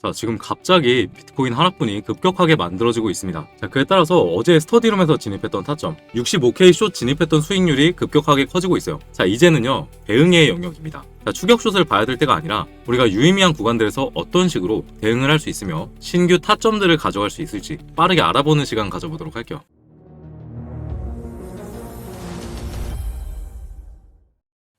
자, 지금 갑자기 비트코인 하락분이 급격하게 만들어지고 있습니다. 자, 그에 따라서 어제 스터디룸에서 진입했던 타점 65K 숏 진입했던 수익률이 급격하게 커지고 있어요. 자, 이제는요 대응의 영역입니다. 자, 추격숏을 봐야 될 때가 아니라 우리가 유의미한 구간들에서 어떤 식으로 대응을 할 수 있으며 신규 타점들을 가져갈 수 있을지 빠르게 알아보는 시간 가져보도록 할게요.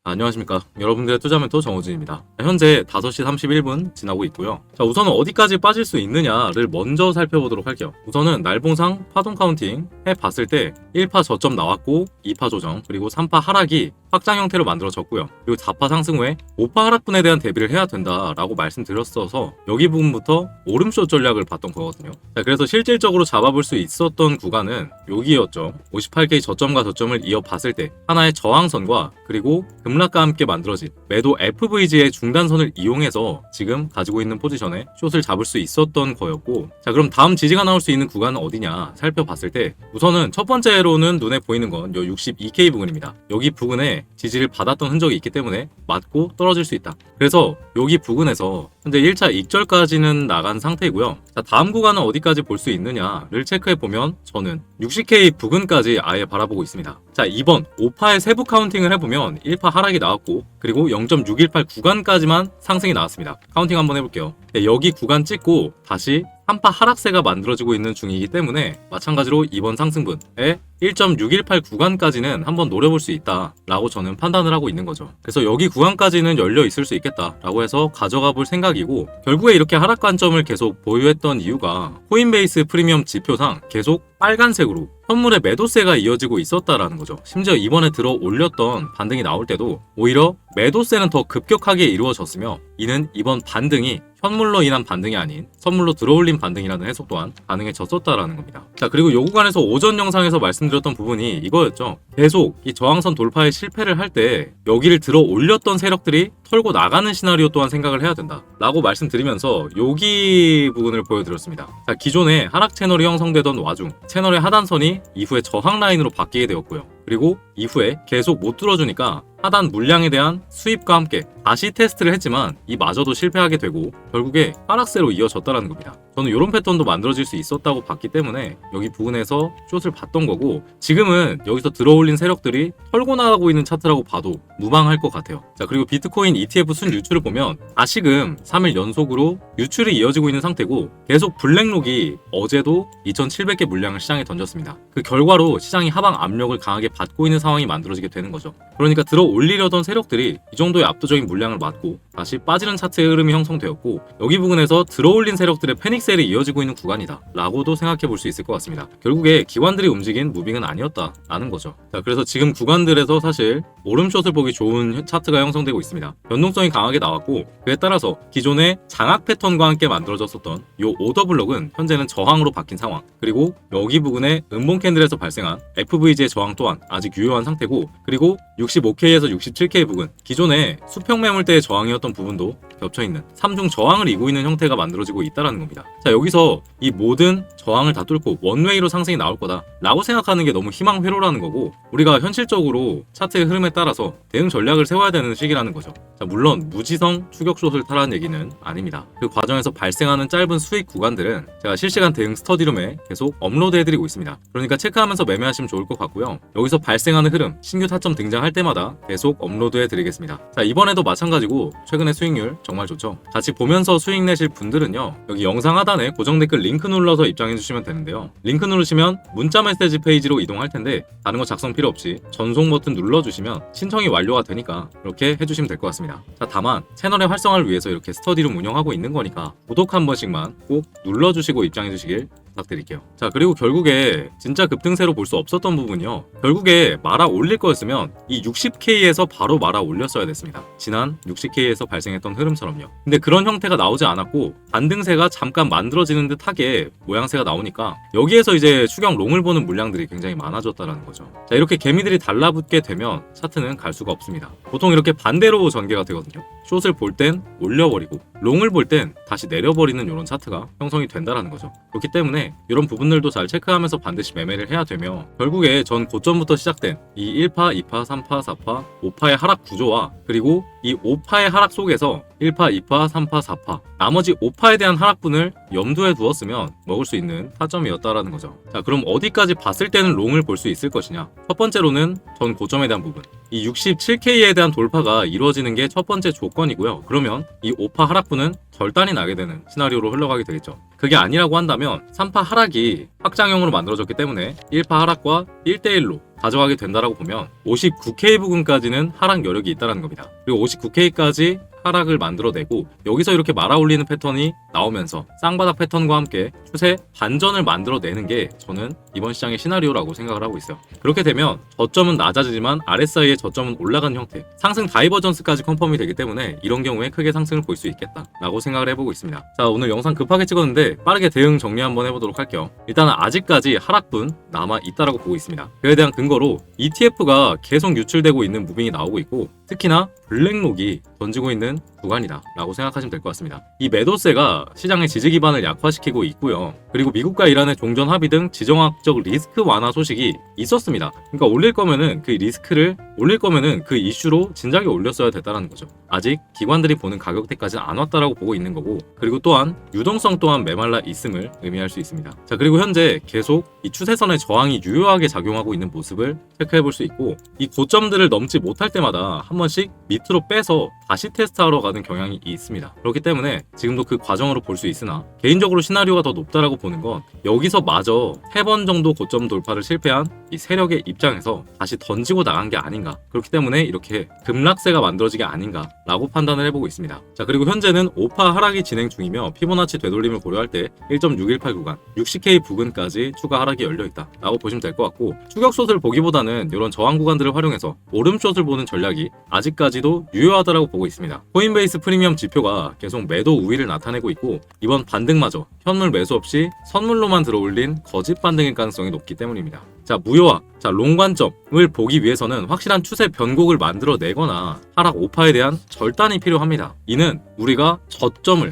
안녕하십니까. 여러분들의 투자 멘토 정호진입니다. 현재 5시 31분 지나고 있고요. 자, 우선은 어디까지 빠질 수 있느냐를 먼저 살펴보도록 할게요. 우선은 날봉상 파동 카운팅 해봤을 때 1파 저점 나왔고 2파 조정 그리고 3파 하락이 확장 형태로 만들어졌고요. 그리고 4파 상승 후에 5파 하락분에 대한 대비를 해야 된다라고 말씀드렸어서 여기 부분부터 오름숏 전략을 봤던 거거든요. 자, 그래서 실질적으로 잡아볼 수 있었던 구간은 여기였죠. 58K 저점과 저점을 이어봤을 때 하나의 저항선과 그리고 급락과 함께 만들어진 매도 FVG의 중단선을 이용해서 지금 가지고 있는 포지션에 숏을 잡을 수 있었던 거였고, 자, 그럼 다음 지지가 나올 수 있는 구간은 어디냐 살펴봤을 때 우선은 첫 번째로는 눈에 보이는 건 요 62K 부근입니다. 여기 부근에 지지를 받았던 흔적이 있기 때문에 맞고 떨어질 수 있다. 그래서 여기 부근에서 현재 1차 익절까지는 나간 상태이고요. 자, 다음 구간은 어디까지 볼 수 있느냐를 체크해보면 저는 60K 부근까지 아예 바라보고 있습니다. 자, 이번 5파의 세부 카운팅을 해보면 1파 하락이 나왔고 그리고 0.618 구간까지만 상승이 나왔습니다. 카운팅 한번 해볼게요. 네, 여기 구간 찍고 다시 3파 하락세가 만들어지고 있는 중이기 때문에 마찬가지로 이번 상승분에 1.618 구간까지는 한번 노려볼 수 있다라고 저는 판단을 하고 있는 거죠. 그래서 여기 구간까지는 열려 있을 수 있겠다라고 해서 가져가 볼 생각이고, 결국에 이렇게 하락 관점을 계속 보유했던 이유가 코인베이스 프리미엄 지표상 계속 빨간색으로 현물의 매도세가 이어지고 있었다라는 거죠. 심지어 이번에 들어 올렸던 반등이 나올 때도 오히려 매도세는 더 급격하게 이루어졌으며, 이는 이번 반등이 현물로 인한 반등이 아닌 선물로 들어올린 반등이라는 해석 또한 가능해졌었다라는 겁니다. 자, 그리고 요 구간에서 오전 영상에서 말씀드렸던 부분이 이거였죠. 계속 이 저항선 돌파에 실패를 할 때 여기를 들어 올렸던 세력들이 털고 나가는 시나리오 또한 생각을 해야 된다 라고 말씀드리면서 여기 부분을 보여드렸습니다. 자, 기존에 하락 채널이 형성되던 와중 채널의 하단선이 이후에 저항 라인으로 바뀌게 되었고요. 그리고 이후에 계속 못 뚫어주니까 하단 물량에 대한 수입과 함께 다시 테스트를 했지만 이마저도 실패하게 되고 결국에 하락세로 이어졌다는 겁니다. 저는 이런 패턴도 만들어질 수 있었다고 봤기 때문에 여기 부분에서 숏을 봤던 거고, 지금은 여기서 들어올린 세력들이 털고 나가고 있는 차트라고 봐도 무방할 것 같아요. 자, 그리고 비트코인 ETF 순 유출을 보면 다시금 3일 연속으로 유출이 이어지고 있는 상태고, 계속 블랙록이 어제도 2,700개 물량을 시장에 던졌습니다. 그 결과로 시장이 하방 압력을 강하게 받고 있는 상황이 만들어지게 되는 거죠. 그러니까 들어 올리려던 세력들이 이 정도의 압도적인 물량을 맞고 다시 빠지는 차트의 흐름이 형성되었고, 여기 부분에서 들어 올린 세력들의 패닉셀이 이어지고 있는 구간이다 라고도 생각해 볼 수 있을 것 같습니다. 결국에 기관들이 움직인 무빙은 아니었다라는 거죠. 자, 그래서 지금 구간들에서 사실 오름숏을 보기 좋은 차트가 형성되고 있습니다. 변동성이 강하게 나왔고, 그에 따라서 기존의 장악 패턴과 함께 만들어졌었던 이 오더블럭은 현재는 저항으로 바뀐 상황, 그리고 여기 부분에 음봉 캔들에서 발생한 FVG의 저항 또한 아직 유효한 상태고, 그리고 65K에서 67K 부근, 기존의 수평 매물대의 저항이었던 부분도 겹쳐있는 3중 저항을 이고 있는 형태가 만들어지고 있다는 겁니다. 자, 여기서 이 모든 저항을 다 뚫고 원웨이로 상승이 나올 거다 라고 생각하는 게 너무 희망회로라는 거고, 우리가 현실적으로 차트의 흐름에 따라서 대응 전략을 세워야 되는 시기라는 거죠. 자, 물론 무지성 추격숏을 타라는 얘기는 아닙니다. 그 과정에서 발생하는 짧은 수익 구간들은 제가 실시간 대응 스터디룸에 계속 업로드 해드리고 있습니다. 그러니까 체크하면서 매매하시면 좋을 것 같고요. 여기서 발생하는 흐름, 신규 타점 등장할 때마다 계속 업로드 해드리겠습니다. 자, 이번에도 마찬가지고 최근의 수익률 정말 좋죠. 같이 보면서 수익 내실 분들은요, 여기 영상 하단에 고정 댓글 링크 눌러서 입장해 주시면 되는데요. 링크 누르시면 문자 메시지 페이지로 이동할 텐데 다른 거 작성 필요 없이 전송 버튼 눌러주시면 신청이 완료가 되니까 이렇게 해주시면 될 것 같습니다. 자, 다만 채널의 활성화를 위해서 이렇게 스터디룸 운영하고 있는 거니까 구독 한 번씩만 꼭 눌러주시고 입장해 주시길 부탁드릴게요. 자, 그리고 결국에 진짜 급등세로 볼 수 없었던 부분이요, 결국에 말아 올릴 거였으면 이 60K에서 바로 말아 올렸어야 됐습니다. 지난 60K에서 발생했던 흐름처럼요. 근데 그런 형태가 나오지 않았고 반등세가 잠깐 만들어지는 듯하게 모양새가 나오니까 여기에서 이제 추경 롱을 보는 물량들이 굉장히 많아졌다는 거죠. 자, 이렇게 개미들이 달라붙게 되면 차트는 갈 수가 없습니다. 보통 이렇게 반대로 전개가 되거든요. 숏을 볼 땐 올려버리고 롱을 볼 땐 다시 내려버리는 이런 차트가 형성이 된다는 거죠. 그렇기 때문에 이런 부분들도 잘 체크하면서 반드시 매매를 해야 되며, 결국에 전 고점부터 시작된 이 1파, 2파, 3파, 4파, 5파의 하락 구조와 그리고 이 5파의 하락 속에서 1파, 2파, 3파, 4파 나머지 5파에 대한 하락분을 염두에 두었으면 먹을 수 있는 타점이었다라는 거죠. 자, 그럼 어디까지 봤을 때는 롱을 볼 수 있을 것이냐? 첫 번째로는 전 고점에 대한 부분. 이 67K에 대한 돌파가 이루어지는 게 첫 번째 조건이고요. 그러면 이 5파 하락분은 절단이 나게 되는 시나리오로 흘러가게 되겠죠. 그게 아니라고 한다면 3파 하락이 확장형으로 만들어졌기 때문에 1파 하락과 1대1로 가져가게 된다라고 보면 59K 부근까지는 하락 여력이 있다는 겁니다. 그리고 59K까지 하락을 만들어내고 여기서 이렇게 말아올리는 패턴이 나오면서 쌍바닥 패턴과 함께 추세 반전을 만들어내는 게 저는 이번 시장의 시나리오라고 생각을 하고 있어요. 그렇게 되면 저점은 낮아지지만 RSI의 저점은 올라간 형태, 상승 다이버전스까지 컨펌이 되기 때문에 이런 경우에 크게 상승을 볼 수 있겠다라고 생각을 해보고 있습니다. 자, 오늘 영상 급하게 찍었는데 빠르게 대응 정리 한번 해보도록 할게요. 일단은 아직까지 하락분 남아 있다라고 보고 있습니다. 그에 대한 근거로 ETF가 계속 유출되고 있는 무빙이 나오고 있고 특히나 블랙록이 던지고 있는 구간이다 라고 생각하시면 될 것 같습니다. 이 매도세가 시장의 지지 기반을 약화시키고 있고요. 그리고 미국과 이란의 종전 합의 등 지정학적 리스크 완화 소식이 있었습니다. 그러니까 올릴 거면은 그 리스크를 올릴 거면은 그 이슈로 진작에 올렸어야 됐다는 거죠. 아직 기관들이 보는 가격대까지는 안 왔다라고 보고 있는 거고 그리고 또한 유동성 또한 메말라 있음을 의미할 수 있습니다. 자, 그리고 현재 계속 이 추세선의 저항이 유효하게 작용하고 있는 모습을 체크해 볼 수 있고 이 고점들을 넘지 못할 때마다 한 번씩 밑으로 빼서 다시 테스트하러 가는 경향이 있습니다. 그렇기 때문에 지금도 그 과정으로 볼 수 있으나 개인적으로 시나리오가 더 높다라고 보는 건 여기서 마저 3번 정도 고점 돌파를 실패한 이 세력의 입장에서 다시 던지고 나간 게 아닌가, 그렇기 때문에 이렇게 급락세가 만들어지게 아닌가 라고 판단을 해보고 있습니다. 자, 그리고 현재는 5파 하락이 진행 중이며 피보나치 되돌림을 고려할 때 1.618 구간 60K 부근까지 추가 하락이 열려있다 라고 보시면 될 것 같고 추격숏을 보기보다는 이런 저항 구간들을 활용해서 오름숏을 보는 전략이 아직까지도 유효하다라고 보고 있습니다. 코인베이스 프리미엄 지표가 계속 매도 우위를 나타내고 있고 이번 반등마저 현물 매수 없이 선물로만 들어올린 거짓 반등일 가능성이 높기 때문입니다. 자, 무효화, 롱 관점을 보기 위해서는 확실한 추세 변곡을 만들어내거나 하락 5파에 대한 절단이 필요합니다. 이는 우리가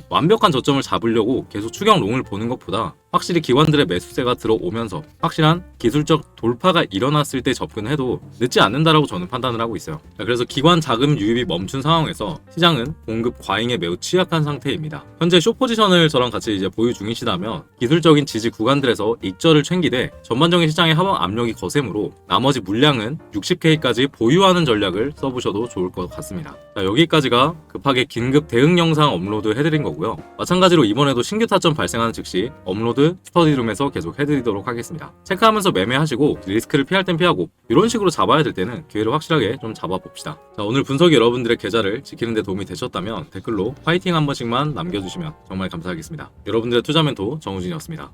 완벽한 저점을 잡으려고 계속 추경 롱을 보는 것보다 확실히 기관들의 매수세가 들어오면서 확실한 기술적 돌파가 일어났을 때 접근해도 늦지 않는다라고 저는 판단을 하고 있어요. 자, 그래서 기관 자금 유입이 멈춘 상황에서 시장은 공급 과잉에 매우 취약한 상태입니다. 현재 숏 포지션을 저랑 같이 이제 보유 중이시다면 기술적인 지지 구간들에서 익절을 챙기되 전반적인 시장의 하방 압력이 거세므로 나머지 물량은 60K까지 보유하는 전략을 써보셔도 좋을 것 같습니다. 자, 여기까지가 급하게 긴급 대응 영상 업로드 해드린 거고요. 마찬가지로 이번에도 신규 타점 발생하는 즉시 업로드 스터디룸에서 계속 해드리도록 하겠습니다. 체크하면서 매매하시고 리스크를 피할 땐 피하고 이런 식으로 잡아야 될 때는 기회를 확실하게 좀 잡아봅시다. 자, 오늘 분석이 여러분들의 계좌를 지키는 데 도움이 되셨다면 댓글로 화이팅 한 번씩만 남겨주시면 정말 감사하겠습니다. 여러분들의 투자 멘토 정우진이었습니다.